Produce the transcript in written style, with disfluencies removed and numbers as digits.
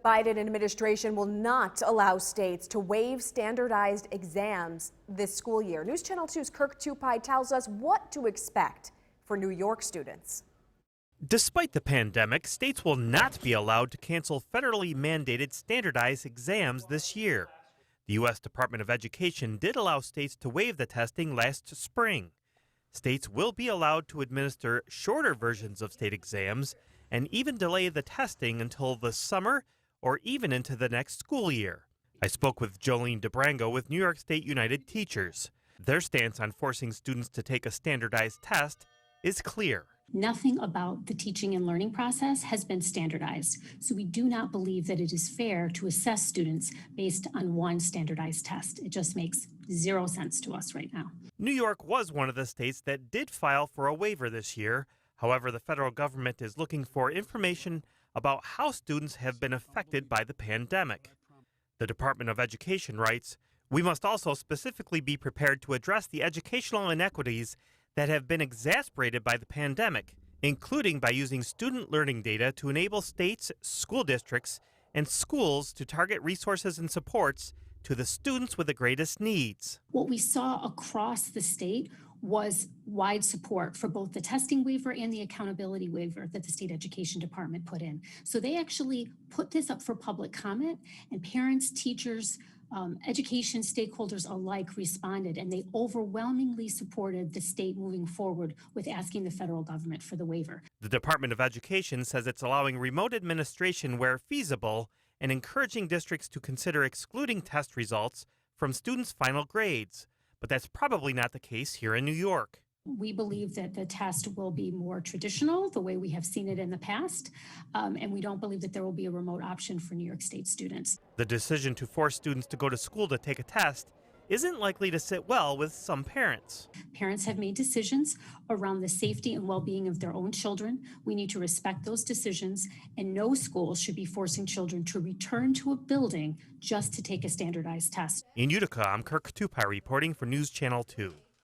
Biden administration will not allow states to waive standardized exams this school year. News Channel 2's Kirk Tupai tells us what to expect for New York students. Despite the pandemic, states will not be allowed to cancel federally mandated standardized exams this year. The U.S. Department of Education did allow states to waive the testing last spring. States will be allowed to administer shorter versions of state exams and even delay the testing until the summer or even into the next school year. I spoke with Jolene DeBrango with New York State United Teachers. Their stance on forcing students to take a standardized test is clear. Nothing about the teaching and learning process has been standardized, so we do not believe that it is fair to assess students based on one standardized test. It just makes zero sense to us right now. New York was one of the states that did file for a waiver this year. However, the federal government is looking for information about how students have been affected by the pandemic. The Department of Education writes, "We must also specifically be prepared to address the educational inequities that have been exacerbated by the pandemic, including by using student learning data to enable states, school districts, and schools to target resources and supports to the students with the greatest needs." What we saw across the state was wide support for both the testing waiver and the accountability waiver that the state education department put in. So they actually put this up for public comment, and parents, teachers, education stakeholders alike responded, and they overwhelmingly supported the state moving forward with asking the federal government for the waiver. The Department of Education says it's allowing remote administration where feasible and encouraging districts to consider excluding test results from students' final grades. But that's probably not the case here in New York. We believe that the test will be more traditional, the way we have seen it in the past, and we don't believe that there will be a remote option for New York State students. The decision to force students to go to school to take a test isn't likely to sit well with some parents. Parents have made decisions around the safety and well-being of their own children. We need to respect those decisions, and no school should be forcing children to return to a building just to take a standardized test. In Utica, I'm Kirk Tupai reporting for News Channel 2.